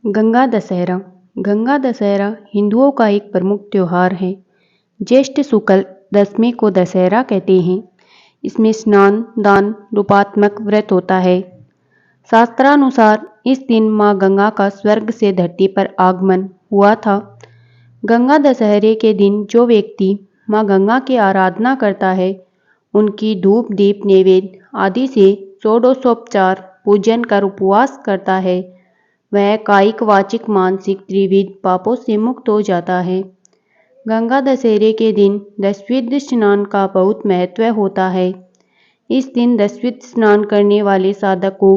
गंगा दशहरा। गंगा दशहरा हिंदुओं का एक प्रमुख त्योहार है। ज्येष्ठ शुक्ल दशमी को दशहरा कहते हैं। इसमें स्नान दान रूपात्मक व्रत होता है। शास्त्रानुसार इस दिन मां गंगा का स्वर्ग से धरती पर आगमन हुआ था। गंगा दशहरे के दिन जो व्यक्ति मां गंगा की आराधना करता है, उनकी धूप दीप नैवेद्य आदि से षोडशोपचार पूजन कर उपवास करता है, वह कायिक वाचिक मानसिक त्रिविध पापों से मुक्त हो जाता है। गंगा दशहरे के दिन दशविध स्नान का बहुत महत्व होता है। इस दिन दशविध स्नान करने वाले साधक को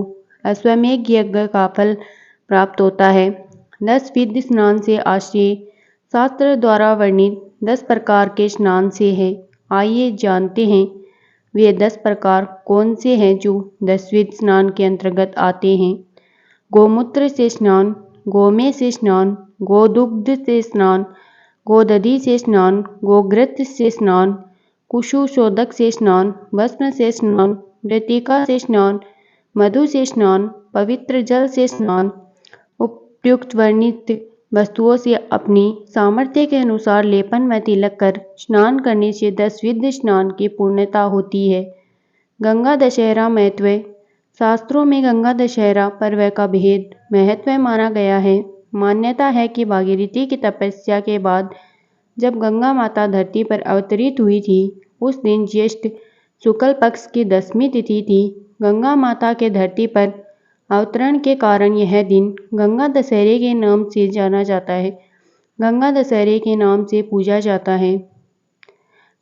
अश्वमेघ यज्ञ का फल प्राप्त होता है। दशविध स्नान से आश्रय शास्त्र द्वारा वर्णित 10 प्रकार के स्नान से है। आइए जानते हैं वे 10 प्रकार कौन से हैं जो दशविध स्नान के अंतर्गत आते हैं। गोमूत्र से स्नान, गोमेय से स्नान, गोदुग्ध से स्नान, गोदधि से स्नान, गोघृत से स्नान, कुशुशोदक से स्नान, भस्म से स्नान, मृत्तिका से स्नान, मधु से स्नान, पवित्र जल से स्नान। उपयुक्त वर्णित वस्तुओं से अपनी सामर्थ्य के अनुसार लेपन व तिलक कर स्नान करने से दशविध स्नान की पूर्णता होती है। गंगा दशहरा महत्व। शास्त्रों में गंगा दशहरा पर्व का भेद महत्व माना गया है। मान्यता है कि भागीरथी की तपस्या के बाद जब गंगा माता धरती पर अवतरित हुई थी, उस दिन ज्येष्ठ शुक्ल पक्ष की दशमी तिथि थी। गंगा माता के धरती पर अवतरण के कारण यह दिन गंगा दशहरे के नाम से जाना जाता है। गंगा दशहरे के नाम से पूजा जाता है।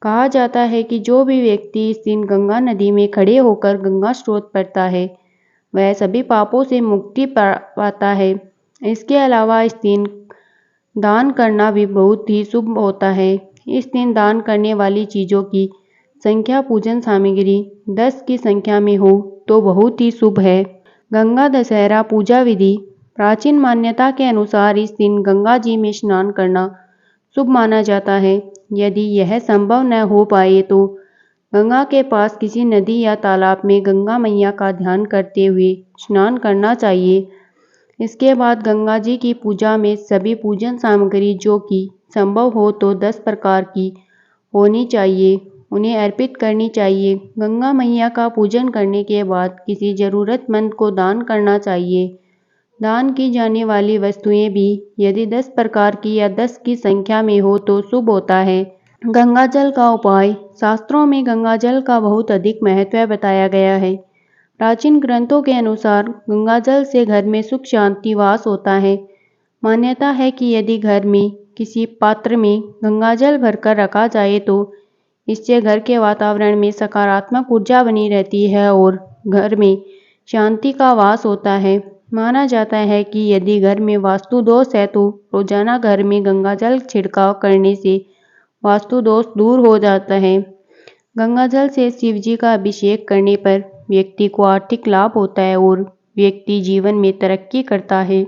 कहा जाता है कि जो भी व्यक्ति इस दिन गंगा नदी में खड़े होकर गंगा स्रोत पढ़ता है, वह सभी पापों से मुक्ति पाता है। इसके अलावा इस दिन दान करना भी बहुत ही शुभ होता है। इस दिन दान करने वाली चीज़ों की संख्या पूजन सामग्री 10 की संख्या में हो तो बहुत ही शुभ है। गंगा दशहरा पूजा विधि। प्राचीन मान्यता के अनुसार इस दिन गंगा जी में स्नान करना शुभ माना जाता है। यदि यह संभव न हो पाए तो गंगा के पास किसी नदी या तालाब में गंगा मैया का ध्यान करते हुए स्नान करना चाहिए। इसके बाद गंगा जी की पूजा में सभी पूजन सामग्री जो कि संभव हो तो 10 प्रकार की होनी चाहिए, उन्हें अर्पित करनी चाहिए। गंगा मैया का पूजन करने के बाद किसी ज़रूरतमंद को दान करना चाहिए। दान की जाने वाली वस्तुएं भी यदि 10 प्रकार की या 10 की संख्या में हो तो शुभ होता है। गंगा जल का उपाय। शास्त्रों में गंगा जल का बहुत अधिक महत्व बताया गया है। प्राचीन ग्रंथों के अनुसार गंगा जल से घर में सुख शांति वास होता है। मान्यता है कि यदि घर में किसी पात्र में गंगा जल भरकर रखा जाए तो इससे घर के वातावरण में सकारात्मक ऊर्जा बनी रहती है और घर में शांति का वास होता है। माना जाता है कि यदि घर में वास्तु दोष है तो रोजाना घर में गंगा जल छिड़काव करने से वास्तु दोष दूर हो जाता है। गंगा जल से शिव जी का अभिषेक करने पर व्यक्ति को आर्थिक लाभ होता है और व्यक्ति जीवन में तरक्की करता है।